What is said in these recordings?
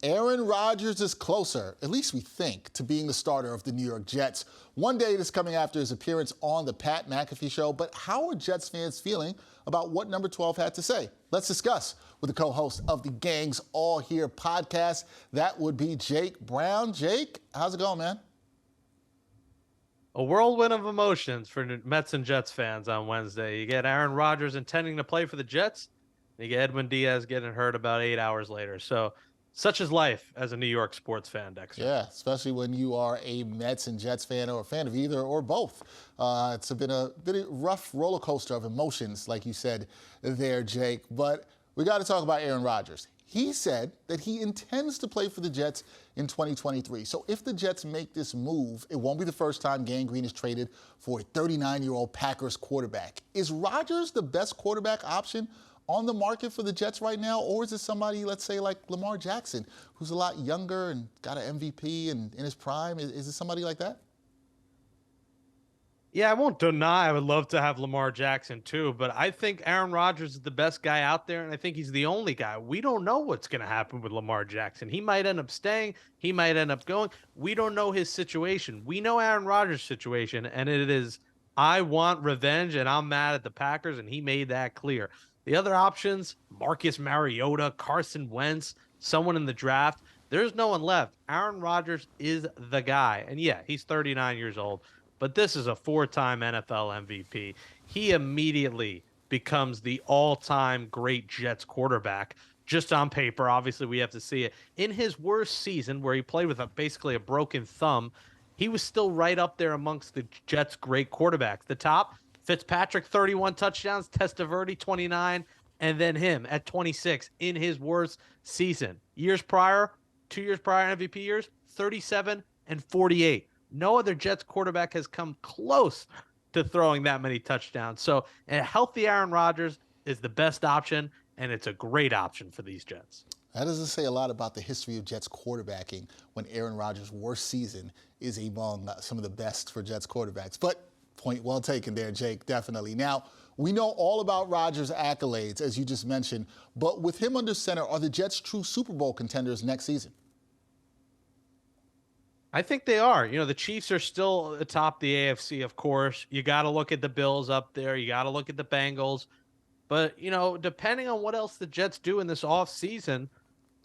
Aaron Rodgers is closer, at least we think, to being the starter of the New York Jets. One day it is coming after his appearance on the Pat McAfee Show, but how are Jets fans feeling about what number 12 had to say? Let's discuss with the co-host of the Gang's All Here podcast. That would be Jake Brown. Jake, how's it going, man? A whirlwind of emotions for Mets and Jets fans on Wednesday. You get Aaron Rodgers intending to play for the Jets. You get Edwin Diaz getting hurt about 8 hours later. So such is life as a New York sports fan, Dexter. Yeah, especially when you are a Mets and Jets fan or a fan of either or both. It's been a rough roller coaster of emotions, like you said there, Jake. But we got to talk about Aaron Rodgers. He said that he intends to play for the Jets in 2023. So if the Jets make this move, it won't be the first time Gang Green is traded for a 39-year-old Packers quarterback. Is Rodgers the best quarterback option on the market for the Jets right now, or is it somebody, let's say, like Lamar Jackson, who's a lot younger and got an MVP and in his prime? Is it somebody like that? Yeah, I won't deny I would love to have Lamar Jackson too, but I think Aaron Rodgers is the best guy out there, and I think he's the only guy. We don't know what's going to happen with Lamar Jackson. He might end up staying. He might end up going. We don't know his situation. We know Aaron Rodgers' situation, and it is, I want revenge, and I'm mad at the Packers, and he made that clear. The other options, Marcus Mariota, Carson Wentz, someone in the draft, there's no one left. Aaron Rodgers is the guy. And yeah, he's 39 years old, but this is a four-time NFL MVP. He immediately becomes the all-time great Jets quarterback. Just on paper, obviously we have to see it. In his worst season, where he played with basically a broken thumb, he was still right up there amongst the Jets' great quarterbacks. The top, Fitzpatrick, 31 touchdowns, Testaverde, 29, and then him at 26 in his worst season. Years prior, 2 years prior, MVP years, 37 and 48. No other Jets quarterback has come close to throwing that many touchdowns. So a healthy Aaron Rodgers is the best option, and it's a great option for these Jets. That doesn't say a lot about the history of Jets quarterbacking when Aaron Rodgers' worst season is among some of the best for Jets quarterbacks. But point well taken there, Jake, definitely. Now, we know all about Rodgers' accolades, as you just mentioned, but with him under center, are the Jets true Super Bowl contenders next season? I think they are. You know, the Chiefs are still atop the AFC, of course. You got to look at the Bills up there. You got to look at the Bengals. But, you know, depending on what else the Jets do in this offseason,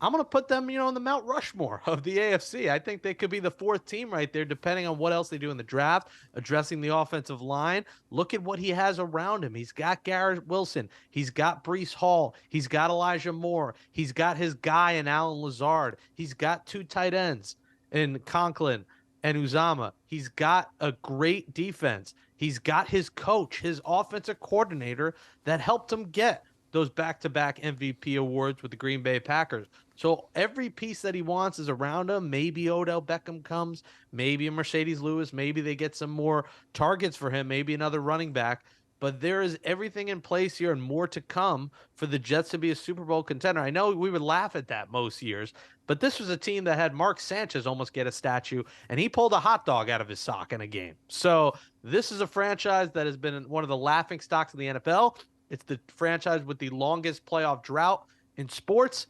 I'm going to put them, in the Mount Rushmore of the AFC. I think they could be the fourth team right there, depending on what else they do in the draft, addressing the offensive line. Look at what he has around him. He's got Garrett Wilson. He's got Breece Hall. He's got Elijah Moore. He's got his guy in Alan Lazard. He's got two tight ends in Conklin and Uzama. He's got a great defense. He's got his coach, his offensive coordinator that helped him get those back-to-back MVP awards with the Green Bay Packers. So every piece that he wants is around him. Maybe Odell Beckham comes, maybe a Mercedes Lewis, maybe they get some more targets for him, maybe another running back. But there is everything in place here and more to come for the Jets to be a Super Bowl contender. I know we would laugh at that most years, but this was a team that had Mark Sanchez almost get a statue, and he pulled a hot dog out of his sock in a game. So this is a franchise that has been one of the laughing stocks in the NFL. It's the franchise with the longest playoff drought in sports,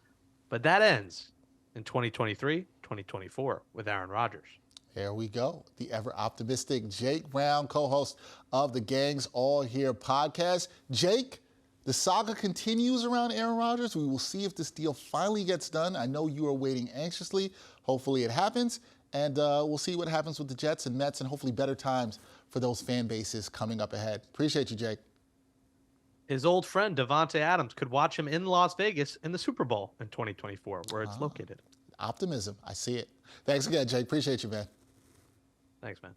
but that ends in 2023, 2024 with Aaron Rodgers. There we go. The ever-optimistic Jake Brown, co-host of the Gang's All Here podcast. Jake, the saga continues around Aaron Rodgers. We will see if this deal finally gets done. I know you are waiting anxiously. Hopefully it happens. And we'll see what happens with the Jets and Mets and hopefully better times for those fan bases coming up ahead. Appreciate you, Jake. His old friend Davante Adams could watch him in Las Vegas in the Super Bowl in 2024, where it's located. Optimism. I see it. Thanks again, Jake. Appreciate you, man. Thanks, man.